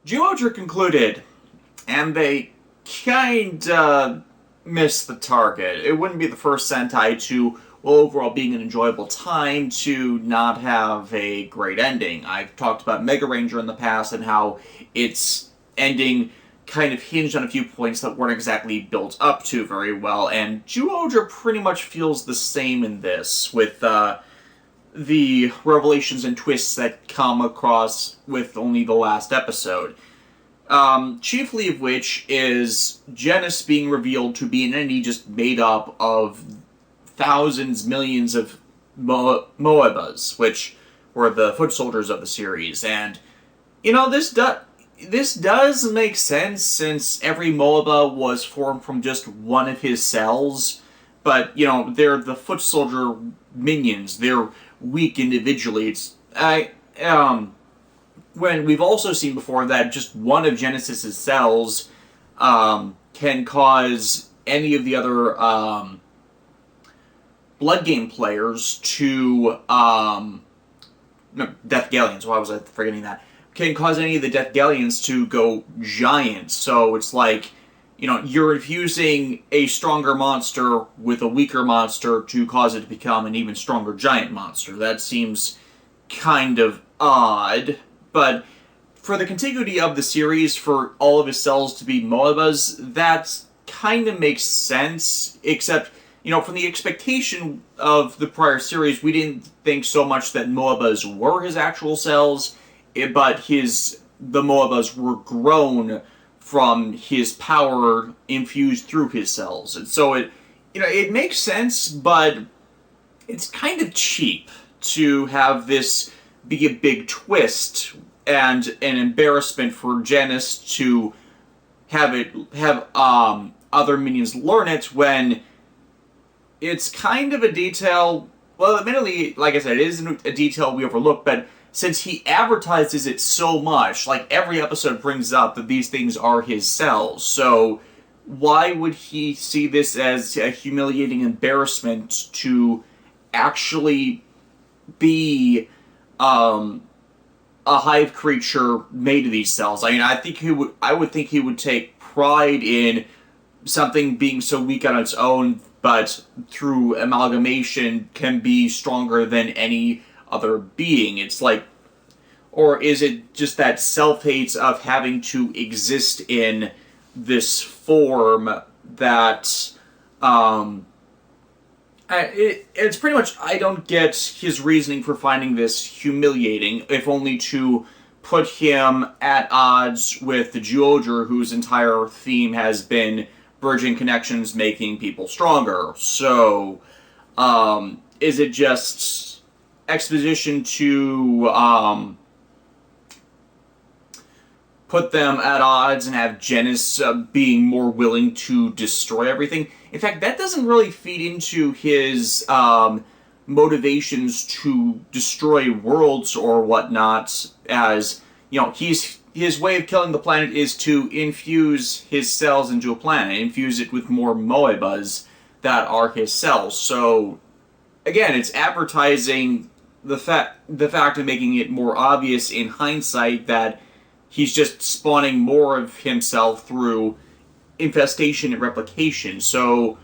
Georgia concluded, and they kinda missed the target. It wouldn't be the first Sentai to, well, overall being an enjoyable time, to not have a great ending. I've talked about Mega Ranger in the past and how its ending kind of hinged on a few points that weren't exactly built up to very well, and Zyuohger pretty much feels the same in this, with the revelations and twists that come across with only the last episode. Chiefly of which is Genis being revealed to be an entity just made up of thousands, millions of Moebas, which were the foot soldiers of the series. And, this does make sense, since every Moeba was formed from just one of his cells. But, they're the foot soldier minions. They're weak individually. When we've also seen before that just one of Genesis's cells can cause any of the other Blood Game players to Death Galleons. Why was I forgetting that? Can cause any of the Death Galleons to go giant. So it's like, you're infusing a stronger monster with a weaker monster to cause it to become an even stronger giant monster. That seems kind of odd. But for the contiguity of the series, for all of his cells to be Moebas, that kind of makes sense, except, from the expectation of the prior series, we didn't think so much that Moebas were his actual cells, but the Moebas were grown from his power infused through his cells. And so it makes sense, but it's kind of cheap to have this be a big twist and an embarrassment for Genis to have other minions learn it, when it's kind of a detail. Well, admittedly, like I said, it isn't a detail we overlook, but since he advertises it so much, like every episode brings up that these things are his cells, so why would he see this as a humiliating embarrassment to actually be a hive creature made of these cells? I mean, I would think he would take pride in something being so weak on its own, but through amalgamation can be stronger than any other being. It's like, or is it just that self-hate of having to exist in this form that, it's pretty much, I don't get his reasoning for finding this humiliating, if only to put him at odds with the Zyuohger, whose entire theme has been bridging connections, making people stronger. So, is it just exposition to put them at odds and have Genis being more willing to destroy everything? In fact, that doesn't really feed into his motivations to destroy worlds or whatnot, as, his way of killing the planet is to infuse his cells into a planet, infuse it with more Moebas that are his cells. So, again, it's advertising the fact of making it more obvious in hindsight that he's just spawning more of himself through infestation and replication. So,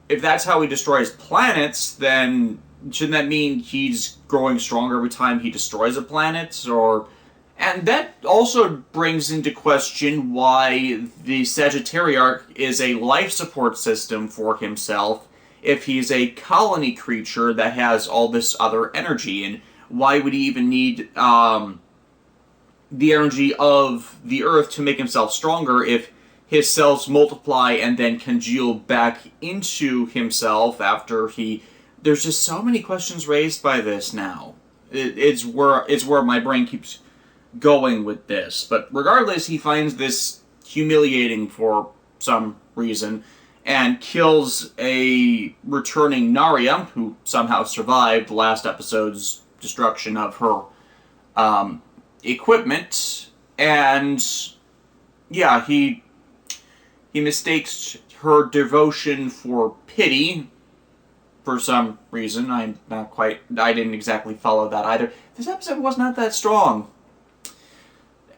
if that's how he destroys planets, then shouldn't that mean he's growing stronger every time he destroys a planet? And that also brings into question why the Sagittariarch is a life support system for himself if he's a colony creature that has all this other energy. And why would he even need the energy of the Earth to make himself stronger if his cells multiply and then congeal back into himself after he... There's just so many questions raised by this now. It's where my brain keeps going with this. But regardless, he finds this humiliating for some reason and kills a returning Naria, who somehow survived last episode's destruction of her equipment. And yeah, he mistakes her devotion for pity for some reason. I didn't exactly follow that either. This episode was not that strong.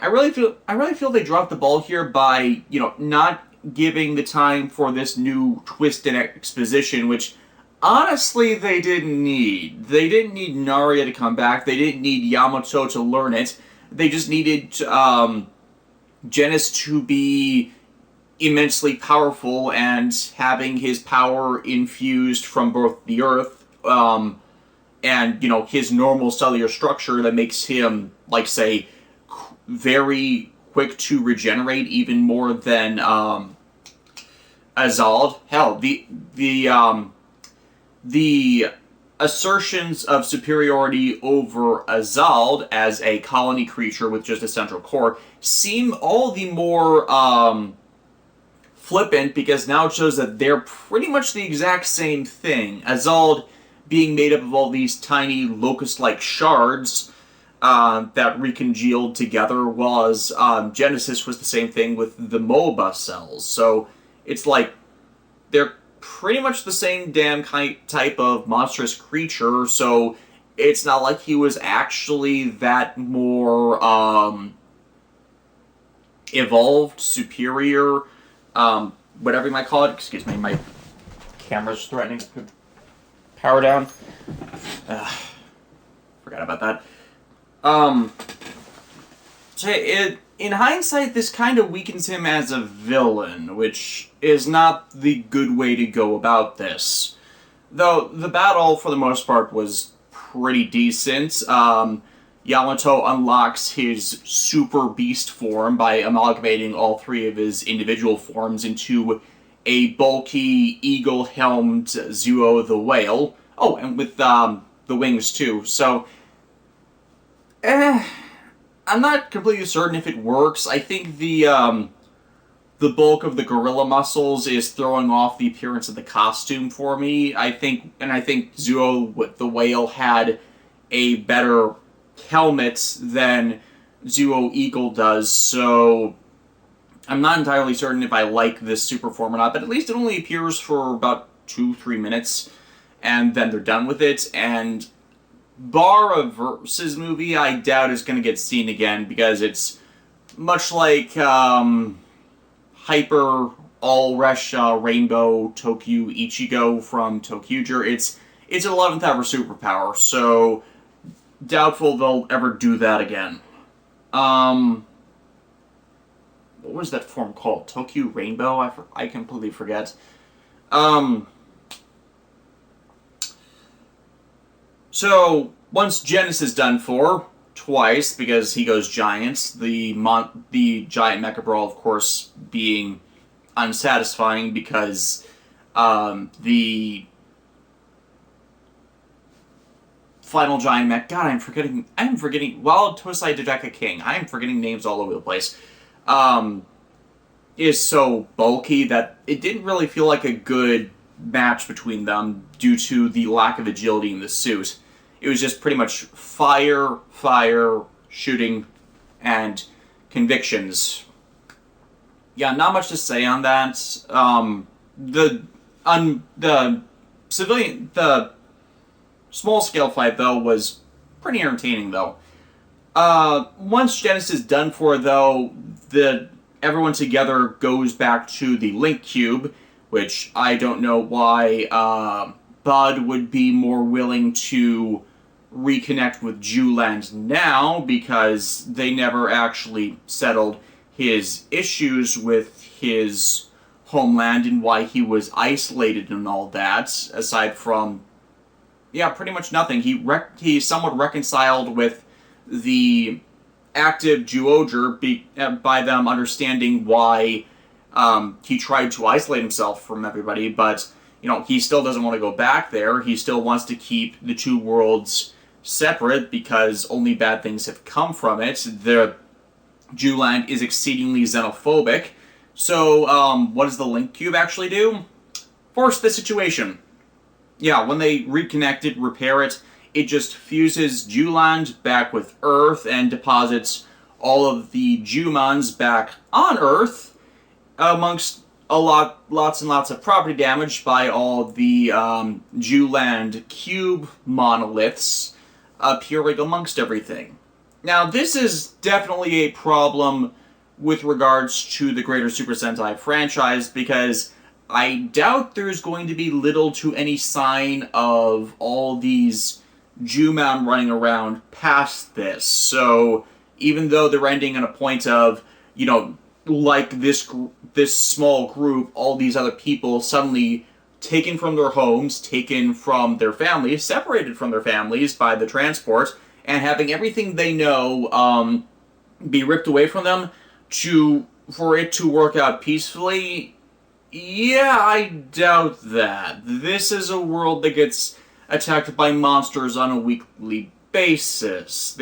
I really feel they dropped the ball here by, not giving the time for this new twist in exposition, which honestly they didn't need. They didn't need Narya to come back. They didn't need Yamato to learn it. They just needed Genis to be immensely powerful and having his power infused from both the Earth and his normal cellular structure that makes him, like, say, very quick to regenerate, even more than Azald. Hell, the assertions of superiority over Azald as a colony creature with just a central core seem all the more flippant, because now it shows that they're pretty much the exact same thing. Azald being made up of all these tiny locust-like shards that recongealed together, was Genesis was the same thing with the MOBA cells. So it's like they're pretty much the same damn type of monstrous creature, so it's not like he was actually that more evolved, superior, whatever you might call it. Excuse me, my camera's threatening to power down. Forgot about that. So in hindsight, this kind of weakens him as a villain, which is not the good way to go about this. Though the battle, for the most part, was pretty decent. Yamato unlocks his super beast form by amalgamating all three of his individual forms into a bulky, eagle-helmed Zuo the Whale. Oh, and with the wings, too. So, I'm not completely certain if it works. I think the bulk of the gorilla muscles is throwing off the appearance of the costume for me. I think Zuo with the Whale had a better helmet than Zuo Eagle does, so I'm not entirely certain if I like this super form or not, but at least it only appears for about 2-3 minutes, and then they're done with it, and bar a Versus movie, I doubt it's going to get seen again, because it's much like Hyper All-Resha Rainbow Toku Ichigo from Tokuger. It's an 11th ever superpower, so doubtful they'll ever do that again. What was that form called? Tokyo Rainbow? I completely forget. So, once Genis is done for, twice, because he goes giant, the giant Mecha Brawl, of course, being unsatisfying, because the final giant mech. God, I'm forgetting. Wild Tosai Dodeka King. I'm forgetting names all over the place. Is so bulky that it didn't really feel like a good match between them due to the lack of agility in the suit. It was just pretty much fire, shooting, and convictions. Yeah, not much to say on that. The small scale fight, though, was pretty entertaining, though. Once Genis is done for, though, everyone together goes back to the Link Cube, which I don't know why Bud would be more willing to reconnect with Juland now, because they never actually settled his issues with his homeland and why he was isolated and all that, aside from, yeah, pretty much nothing. He somewhat reconciled with the active Juoger by them understanding why he tried to isolate himself from everybody, but he still doesn't want to go back there. He still wants to keep the two worlds separate because only bad things have come from it. The Juland is exceedingly xenophobic. So, what does the Link Cube actually do? Force the situation. Yeah, when they reconnect it, repair it, it just fuses Juland back with Earth and deposits all of the Jumans back on Earth, amongst lots and lots of property damage by all the Juland cube monoliths appearing amongst everything. Now, this is definitely a problem with regards to the greater Super Sentai franchise because I doubt there's going to be little to any sign of all these Juman running around past this. So even though they're ending on a point of, like this small group, all these other people suddenly taken from their homes, taken from their families, separated from their families by the transport, and having everything they know be ripped away from them for it to work out peacefully. Yeah, I doubt that. This is a world that gets attacked by monsters on a weekly basis.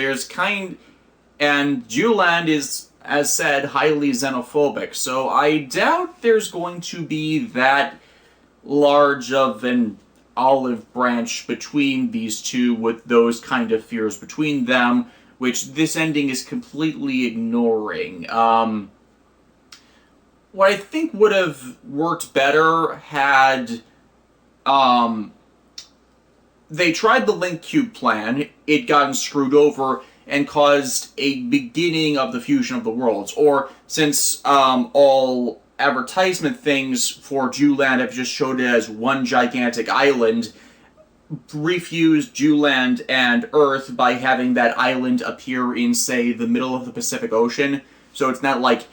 And Juland is, as said, highly xenophobic, so I doubt there's going to be that large of an olive branch between these two with those kind of fears between them, which this ending is completely ignoring. What I think would have worked better had they tried the Link Cube plan, it gotten screwed over and caused a beginning of the fusion of the worlds. Or since all advertisement things for Juland have just showed it as one gigantic island, refused Juland and Earth by having that island appear in, say, the middle of the Pacific Ocean. So it's not like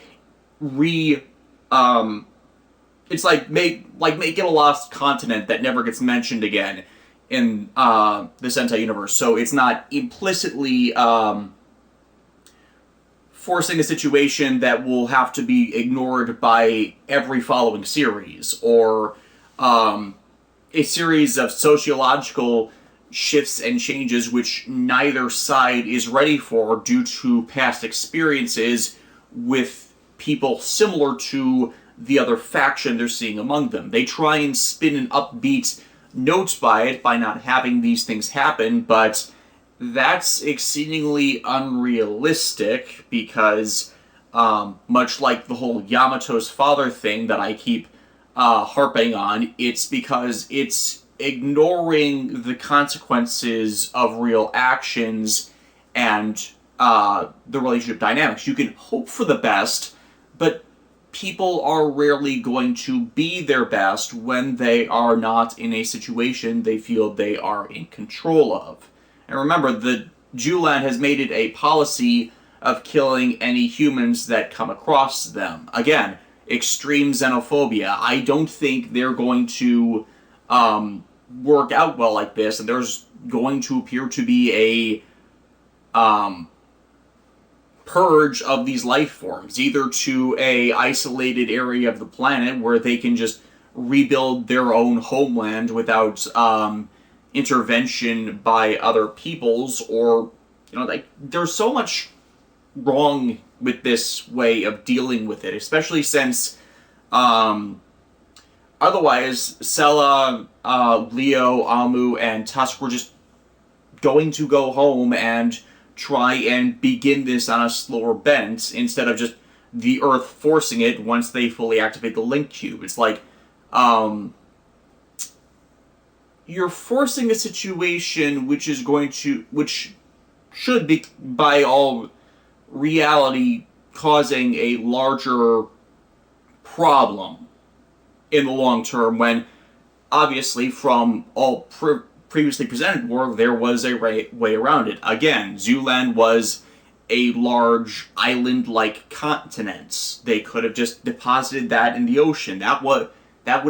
it's like make it a lost continent that never gets mentioned again in the Sentai universe. So it's not implicitly forcing a situation that will have to be ignored by every following series, or a series of sociological shifts and changes which neither side is ready for due to past experiences with people similar to the other faction they're seeing among them. They try and spin an upbeat note by it by not having these things happen, but that's exceedingly unrealistic because, much like the whole Yamato's father thing that I keep harping on, it's because it's ignoring the consequences of real actions and the relationship dynamics. You can hope for the best, but people are rarely going to be their best when they are not in a situation they feel they are in control of. And remember, the Juland has made it a policy of killing any humans that come across them. Again, extreme xenophobia. I don't think they're going to work out well like this, and there's going to appear to be a purge of these life forms, either to a isolated area of the planet where they can just rebuild their own homeland without intervention by other peoples, or there's so much wrong with this way of dealing with it, especially since otherwise Sella, Leo, Amu, and Tusk were just going to go home and try and begin this on a slower bent instead of just the Earth forcing it once they fully activate the Link Cube. It's like, you're forcing a situation which should be, by all reality, causing a larger problem in the long term, when obviously from all previously presented work there was a way around it. Again, Zuland was a large island-like continent. They could have just deposited that in the ocean. That would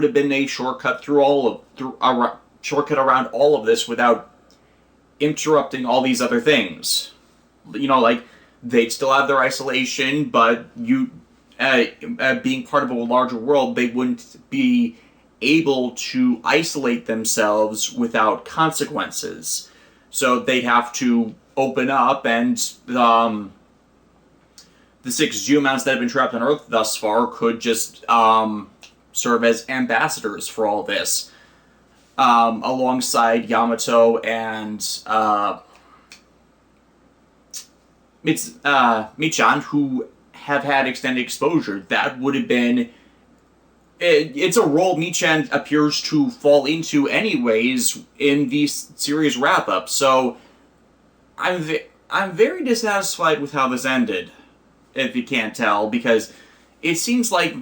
have been a shortcut shortcut around all of this without interrupting all these other things. They'd still have their isolation, but being part of a larger world, they wouldn't be able to isolate themselves without consequences. So they'd have to open up, and the 6 Jumans that have been trapped on Earth thus far could just serve as ambassadors for all this, alongside Yamato and Michan, who have had extended exposure. That would have been... It's a role Michan appears to fall into anyways in the series wrap-up, so I'm very dissatisfied with how this ended, if you can't tell, because it seems like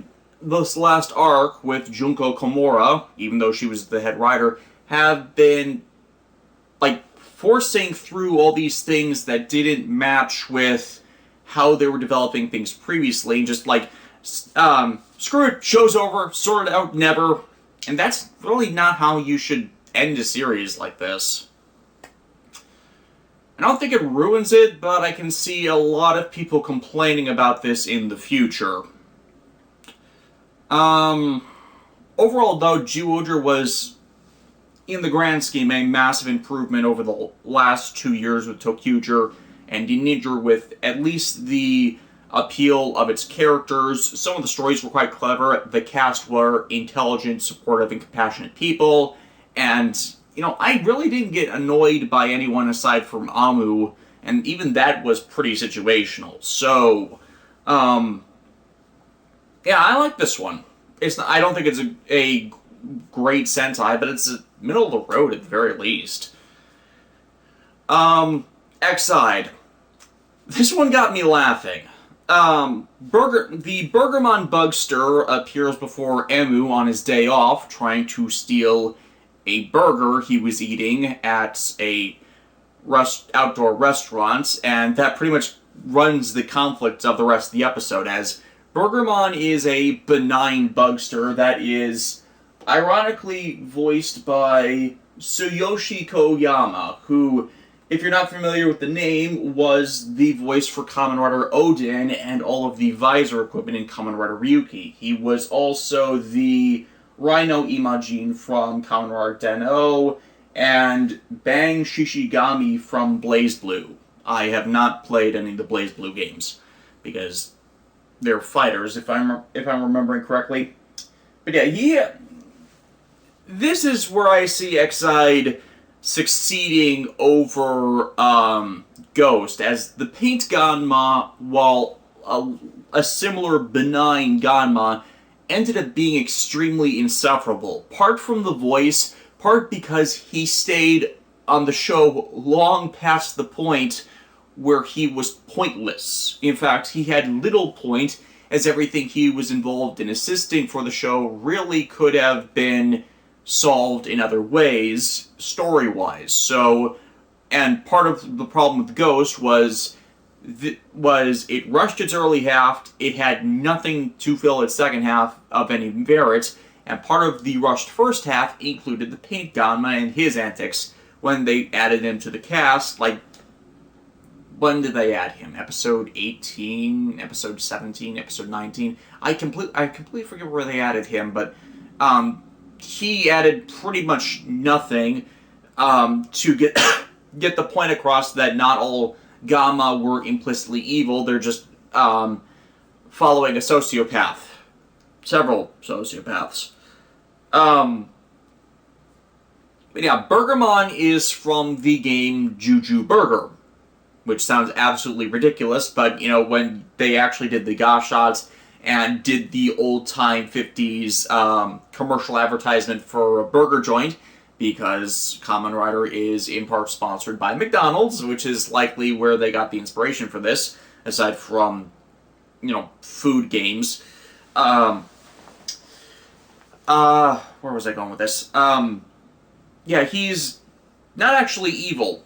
this last arc with Junko Komura, even though she was the head writer, have been like forcing through all these things that didn't match with how they were developing things previously, and just like, screw it, show's over, sort it out, never. And that's really not how you should end a series like this. I don't think it ruins it, but I can see a lot of people complaining about this in the future. Overall, though, Zyuohger was, in the grand scheme, a massive improvement over the last 2 years with Tokuger and Ninja, with at least the appeal of its characters. Some of the stories were quite clever. The cast were intelligent, supportive, and compassionate people. And, I really didn't get annoyed by anyone aside from Amu, and even that was pretty situational. So, yeah, I like this one. I don't think it's a great Sentai, but it's middle of the road at the very least. X-Side. This one got me laughing. The Burgermon Bugster appears before Emu on his day off, trying to steal a burger he was eating at a outdoor restaurant, and that pretty much runs the conflict of the rest of the episode, as Burgermon is a benign bugster that is ironically voiced by Tsuyoshi Koyama, who, if you're not familiar with the name, was the voice for Kamen Rider Odin and all of the visor equipment in Kamen Rider Ryuki. He was also the Rhino Imagine from Kamen Rider Den-O, and Bang Shishigami from BlazBlue. I have not played any of the BlazBlue games, because they're fighters, if I'm remembering correctly. But yeah, this is where I see X-Side succeeding over Ghost, as the Paint Ganma, while a similar benign Ganma, ended up being extremely insufferable. Part from the voice, part because he stayed on the show long past the point where he was pointless. In fact, he had little point, as everything he was involved in assisting for the show really could have been solved in other ways, story-wise. So, and part of the problem with Ghost was it rushed its early half, it had nothing to fill its second half of any merit, and part of the rushed first half included the Paint Ganma and his antics when they added him to the cast. Like, when did they add him? Episode 18, episode 17, episode 19? I completely forget where they added him, but he added pretty much nothing to get get the point across that not all Gamma were implicitly evil. They're just following a sociopath. Several sociopaths. But yeah, Burgermon is from the game Juju Burger, which sounds absolutely ridiculous, but, when they actually did the Ga shots and did the old-time 50s commercial advertisement for a burger joint, because Kamen Rider is in part sponsored by McDonald's, which is likely where they got the inspiration for this, aside from, food games. Where was I going with this? Yeah, he's not actually evil,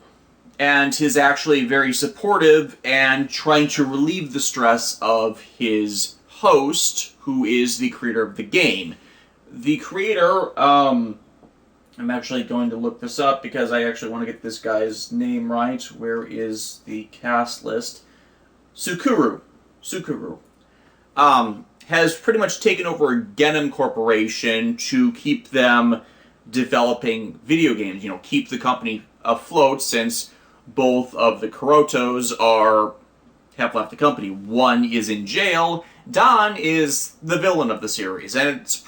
and is actually very supportive and trying to relieve the stress of his host, who is the creator of the game. The creator, I'm actually going to look this up because I actually want to get this guy's name right. Where is the cast list? Sukuru. Has pretty much taken over Genom Corporation to keep them developing video games, keep the company afloat, since both of the Kurotos have left the company. One is in jail. Don is the villain of the series, and it's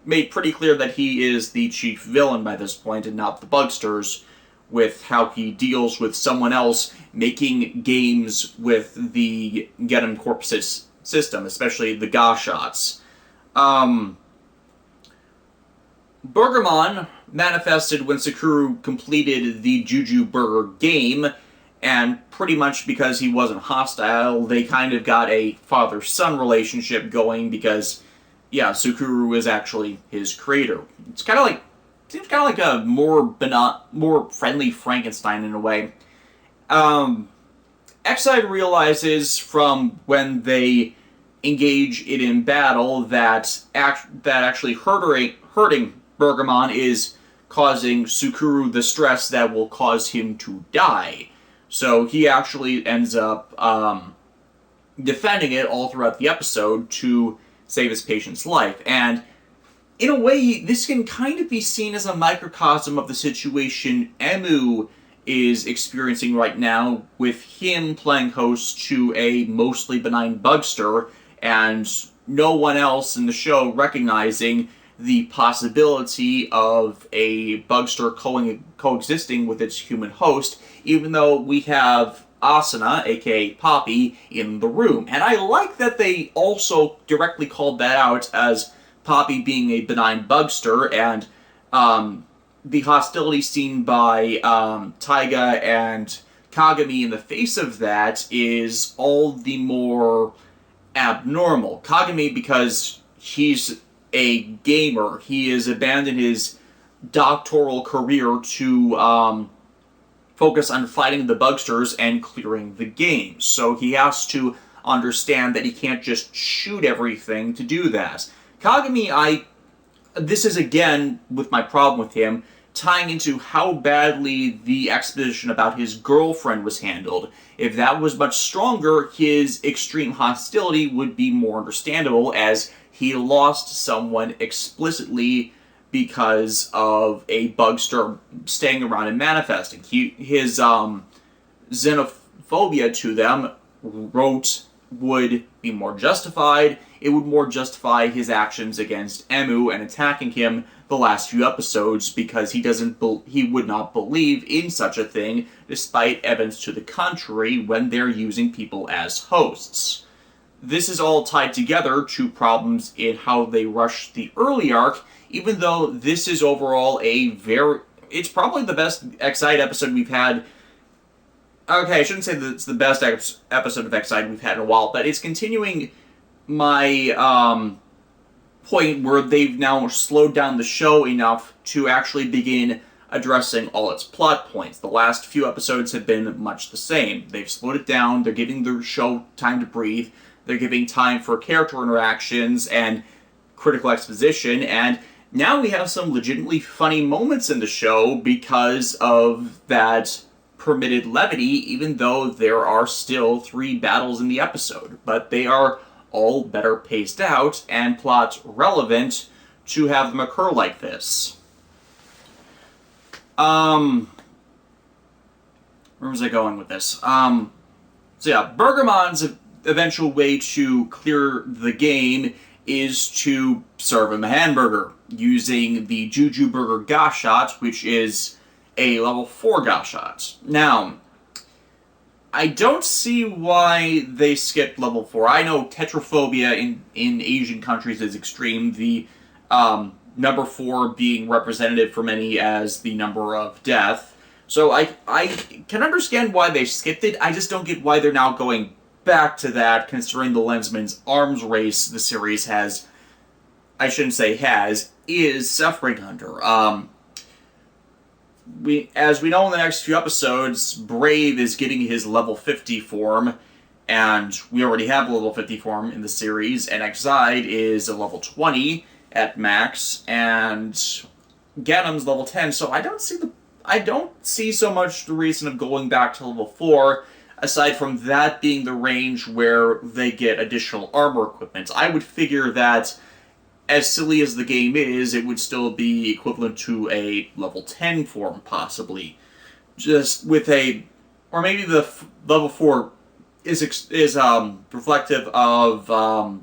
made pretty clear that he is the chief villain by this point, and not the Bugsters, with how he deals with someone else making games with the Genom Corp system, especially the Ga shots. Burgermon manifested when Sakura completed the Juju Burger game, And pretty much because he wasn't hostile, they kind of got a father-son relationship going because, yeah, Sukuru is actually his creator. It's kind of like, seems kind of like a more friendly Frankenstein in a way. Exide realizes from when they engage it in battle that actually hurting Bergamon is causing Sukuru the stress that will cause him to die. So he actually ends up defending it all throughout the episode to save his patient's life. And in a way, this can kind of be seen as a microcosm of the situation Emu is experiencing right now, with him playing host to a mostly benign bugster, and no one else in the show recognizing the possibility of a bugster coexisting with its human host, even though we have Asuna, aka Poppy, in the room. And I like that they also directly called that out as Poppy being a benign bugster, and the hostility seen by Taiga and Kagami in the face of that is all the more abnormal. Kagami, because he's a gamer, he has abandoned his doctoral career to focus on fighting the bugsters and clearing the game. So he has to understand that he can't just shoot everything to do that. Kagami, this is again with my problem with him, tying into how badly the exposition about his girlfriend was handled. If that was much stronger, his extreme hostility would be more understandable, as he lost someone explicitly because of a bugster staying around and manifesting. His xenophobia to them would be more justified. It would more justify his actions against Emu and attacking him the last few episodes, because he would not believe in such a thing, despite evidence to the contrary, when they're using people as hosts. This is all tied together to problems in how they rush the early arc, even though this is overall it's probably the best Excite episode we've had. Okay, I shouldn't say that it's the best episode of Excite we've had in a while, but it's continuing my point where they've now slowed down the show enough to actually begin addressing all its plot points. The last few episodes have been much the same. They've slowed it down, they're giving the show time to breathe, they're giving time for character interactions and critical exposition, and now we have some legitimately funny moments in the show because of that permitted levity, even though there are still 3 battles in the episode. But they are all better paced out and plot relevant to have them occur like this. Where was I going with this? So yeah, Bergamon's eventual way to clear the game is to serve him a hamburger using the Juju Burger Gashot, which is a level 4 Gashot. Now, I don't see why they skipped level 4. I know tetraphobia in Asian countries is extreme, the number 4 being representative for many as the number of death. So I can understand why they skipped it, I just don't get why they're now going back to that, considering the Lensman's arms race the series has, I shouldn't say has, is suffering under. As we know in the next few episodes, Brave is getting his level 50 form, and we already have a level 50 form in the series, and Exide is a level 20 at max, and Ganon's level 10, so I don't see so much the reason of going back to level 4, aside from that being the range where they get additional armor equipment. I would figure that, as silly as the game is, it would still be equivalent to a level 10 form, possibly. Just with or maybe the level 4 is reflective of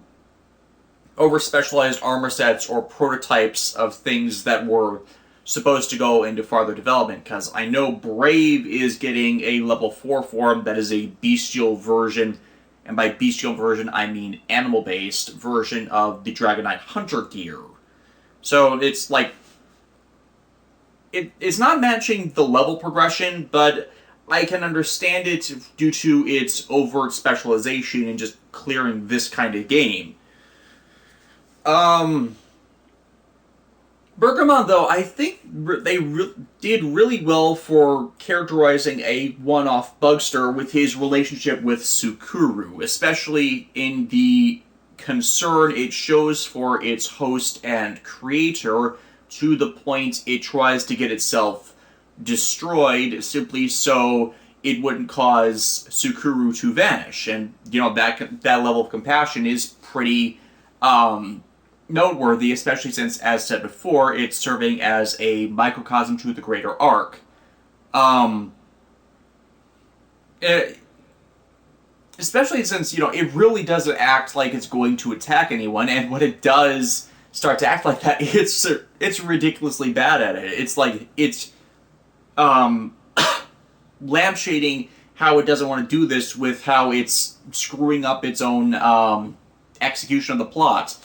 over-specialized armor sets or prototypes of things that were supposed to go into farther development, because I know Brave is getting a level 4 form that is a bestial version, and by bestial version I mean animal-based version of the Dragonite Hunter gear. So it's like, it's not matching the level progression, but I can understand it due to its overt specialization in just clearing this kind of game. Bergamon, though, I think they did really well for characterizing a one-off bugster with his relationship with Sukuru, especially in the concern it shows for its host and creator, to the point it tries to get itself destroyed simply so it wouldn't cause Sukuru to vanish. And, that level of compassion is pretty noteworthy, especially since, as said before, it's serving as a microcosm to the greater arc. Especially since, it really doesn't act like it's going to attack anyone, and when it does start to act like that, it's ridiculously bad at it. It's like, it's lampshading how it doesn't want to do this with how it's screwing up its own execution of the plot.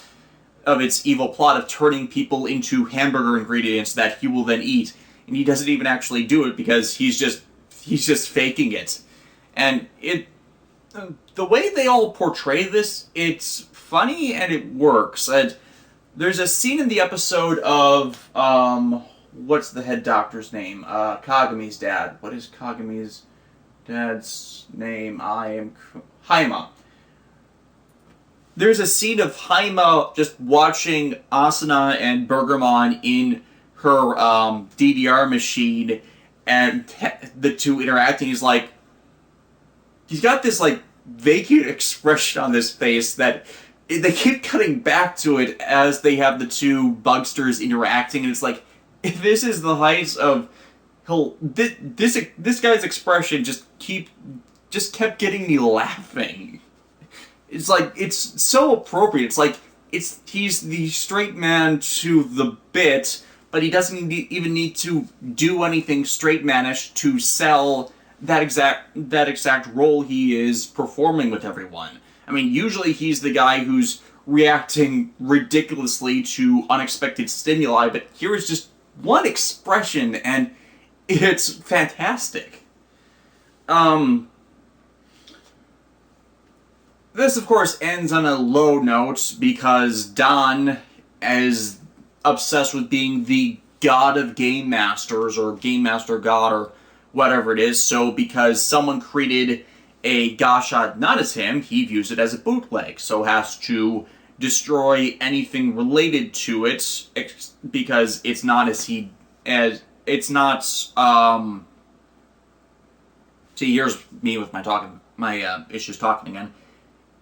Of its evil plot of turning people into hamburger ingredients that he will then eat, and he doesn't even actually do it because he's just faking it. And the way they all portray this, it's funny and it works. And there's a scene in the episode of what's the head doctor's name? Kagami's dad. What is Kagami's dad's name? Haima. There's a scene of Haima just watching Asuna and Bergamon in her DDR machine, and the two interacting. He's got this vacant expression on his face that they keep cutting back to it as they have the two bugsters interacting, and it's like, if this is the height of this guy's expression just kept getting me laughing. It's like, it's so appropriate. It's like, he's the straight man to the bit, but he doesn't even need to do anything straight manish to sell that exact role he is performing with everyone. I mean, usually he's the guy who's reacting ridiculously to unexpected stimuli, but here is just one expression, and it's fantastic. This, of course, ends on a low note because Don is obsessed with being the god of game masters, or game master god, or whatever it is. So because someone created a Gasha not as him, he views it as a bootleg, so has to destroy anything related to it because it's not see, here's me with my issues talking again.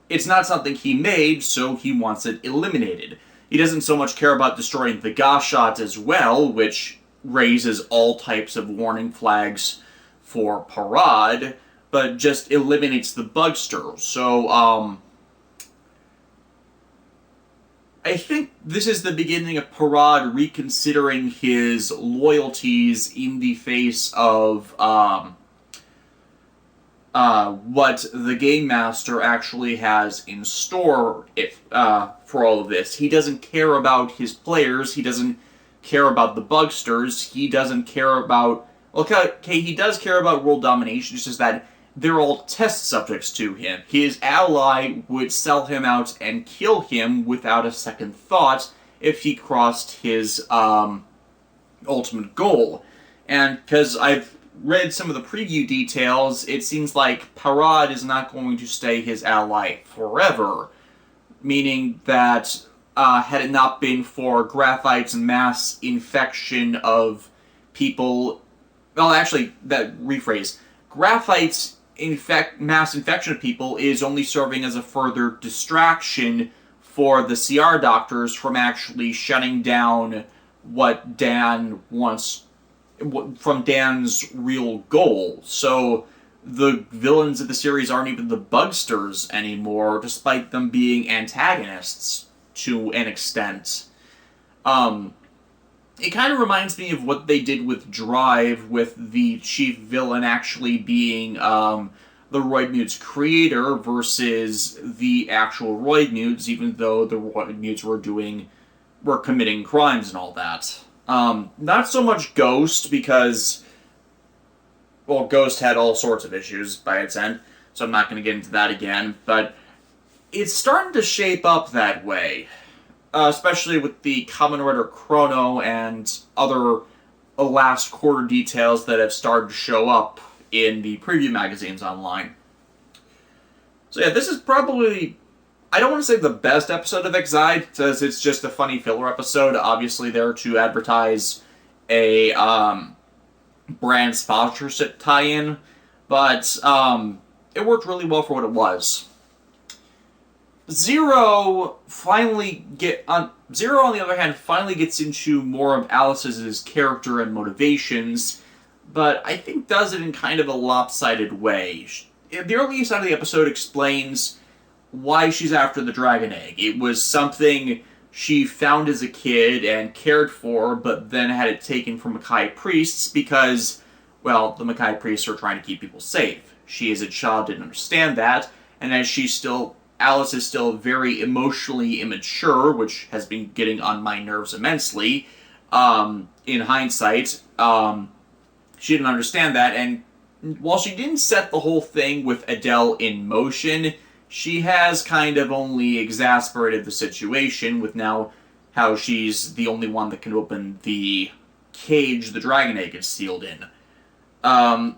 It's not something he made, so he wants it eliminated. He doesn't so much care about destroying the Gashot as well, which raises all types of warning flags for Parad, but just eliminates the bugster. So, I think this is the beginning of Parad reconsidering his loyalties in the face of, what the Game Master actually has in store for all of this. He doesn't care about his players, he doesn't care about the bugsters, he doesn't care about... Okay, he does care about world domination, it's just that they're all test subjects to him. His ally would sell him out and kill him without a second thought if he crossed his ultimate goal. And because I've read some of the preview details, it seems like Parad is not going to stay his ally forever. Meaning that, had it not been for Graphite's mass infection of people... Well, actually, that rephrase. Graphite's mass infection of people is only serving as a further distraction for the CR doctors from actually shutting down what Dan wants... from Dan's real goal. So the villains of the series aren't even the bugsters anymore, despite them being antagonists to an extent. It kind of reminds me of what they did with Drive, with the chief villain actually being the Roidmute's creator versus the actual Roidmutes, even though the Roidmutes were committing crimes and all that. Not so much Ghost, because well, Ghost had all sorts of issues by its end, so I'm not going to get into that again, but it's starting to shape up that way, especially with the Kamen Rider Chrono and other last quarter details that have started to show up in the preview magazines online. So yeah, this is probably, I don't want to say the best episode of Exide, because it's just a funny filler episode, obviously there to advertise a brand sponsorship tie-in, but it worked really well for what it was. Zero, on the other hand, finally gets into more of Alice's character and motivations, but I think does it in kind of a lopsided way. The early side of the episode explains why she's after the dragon egg. It was something she found as a kid and cared for, but then had it taken from Makai priests because, well, the Makai priests are trying to keep people safe. She as a child didn't understand that, and as Alice is still very emotionally immature, which has been getting on my nerves immensely, in hindsight, she didn't understand that, and while she didn't set the whole thing with Adele in motion, she has kind of only exasperated the situation with now how she's the only one that can open the cage the dragon egg is sealed in.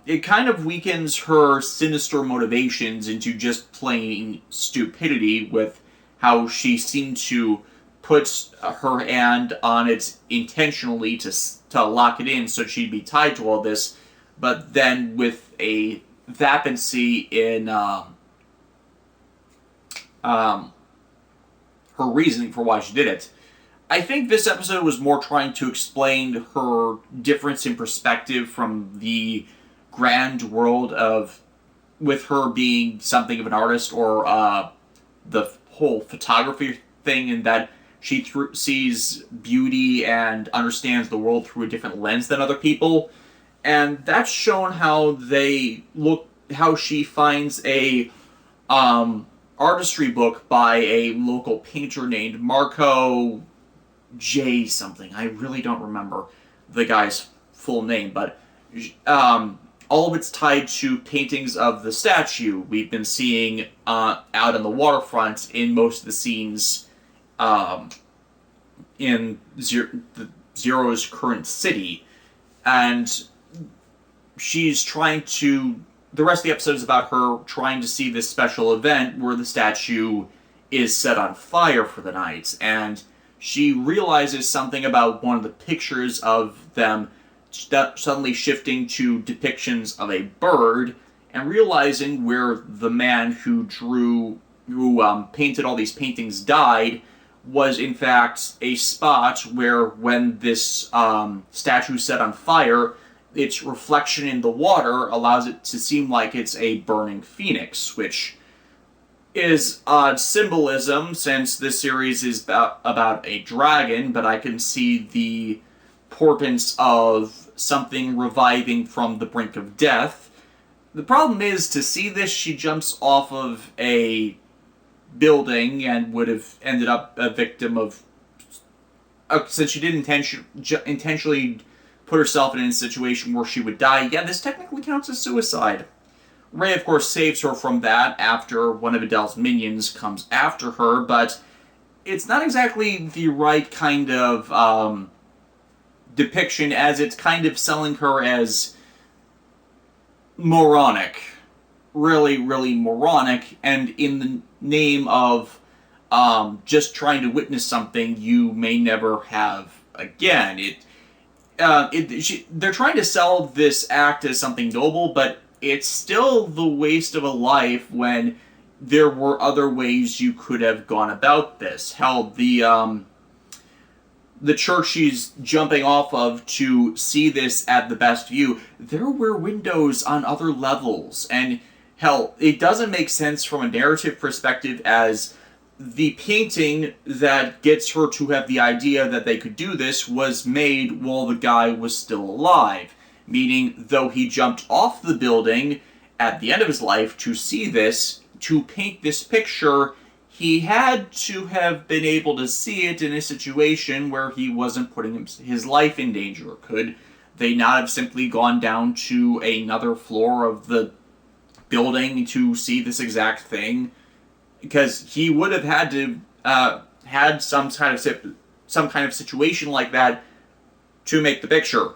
It kind of weakens her sinister motivations into just plain stupidity with how she seemed to put her hand on it intentionally to lock it in so she'd be tied to all this, but then with a vacancy in her reasoning for why she did it. I think this episode was more trying to explain her difference in perspective from the grand world of, with her being something of an artist, or the whole photography thing, and that she sees beauty and understands the world through a different lens than other people. And that's shown how how she finds a artistry book by a local painter named Marco J something. I really don't remember the guy's full name, but all of it's tied to paintings of the statue we've been seeing out on the waterfront in most of the scenes in Zero's current city. And she's trying to... The rest of the episode is about her trying to see this special event where the statue is set on fire for the night, and she realizes something about one of the pictures of them suddenly shifting to depictions of a bird, and realizing where the man who painted all these paintings died was in fact a spot where, when this statue set on fire, its reflection in the water allows it to seem like it's a burning phoenix, which is odd symbolism since this series is about a dragon, but I can see the portents of something reviving from the brink of death. The problem is, to see this, she jumps off of a building and would have ended up a victim of... since she didn't intentionally put herself in a situation where she would die, yeah, this technically counts as suicide. Ray, of course, saves her from that after one of Adele's minions comes after her, but it's not exactly the right kind of depiction, as it's kind of selling her as moronic. Really, really moronic, and in the name of just trying to witness something you may never have again. They're trying to sell this act as something noble, but it's still the waste of a life when there were other ways you could have gone about this. Hell, the church she's jumping off of to see this at the best view, there were windows on other levels, and hell, it doesn't make sense from a narrative perspective, as the painting that gets her to have the idea that they could do this was made while the guy was still alive. Meaning, though he jumped off the building at the end of his life to see this, to paint this picture, he had to have been able to see it in a situation where he wasn't putting his life in danger, could they not have simply gone down to another floor of the building to see this exact thing? Because he would have had to had some kind of situation like that to make the picture.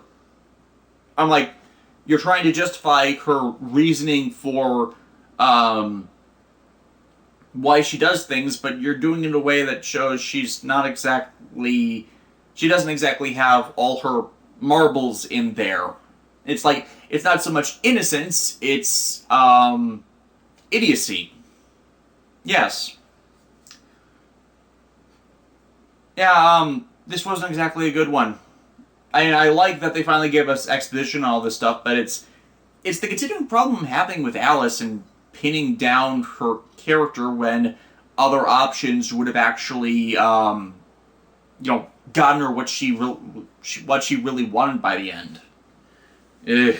I'm like, you're trying to justify her reasoning for why she does things, but you're doing it in a way that shows she doesn't exactly have all her marbles in there. It's like, it's not so much innocence, it's idiocy. Yes. Yeah, this wasn't exactly a good one. I like that they finally gave us exposition on all this stuff, but it's the continuing problem I'm having with Alice and pinning down her character when other options would have actually, gotten her what she really wanted by the end. Ugh.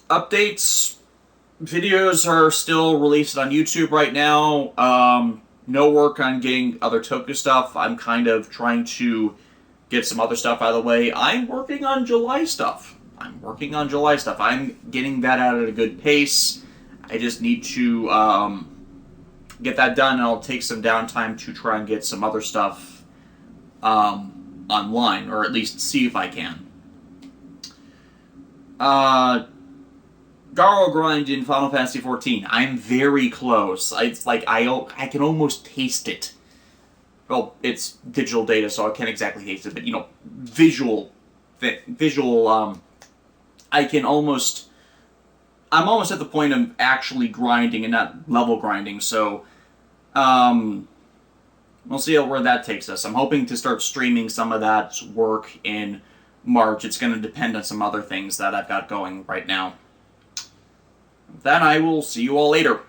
Updates. Videos are still released on YouTube right now. No work on getting other Toku stuff. I'm kind of trying to get some other stuff out of the way. I'm working on July stuff. I'm getting that out at a good pace. I just need to get that done, and I'll take some downtime to try and get some other stuff online, or at least see if I can. Garo grind in Final Fantasy XIV. I'm very close. It's like I can almost taste it. Well, it's digital data, so I can't exactly taste it, but visual. I'm almost at the point of actually grinding and not level grinding. So, we'll see where that takes us. I'm hoping to start streaming some of that work in March. It's going to depend on some other things that I've got going right now. Then I will see you all later.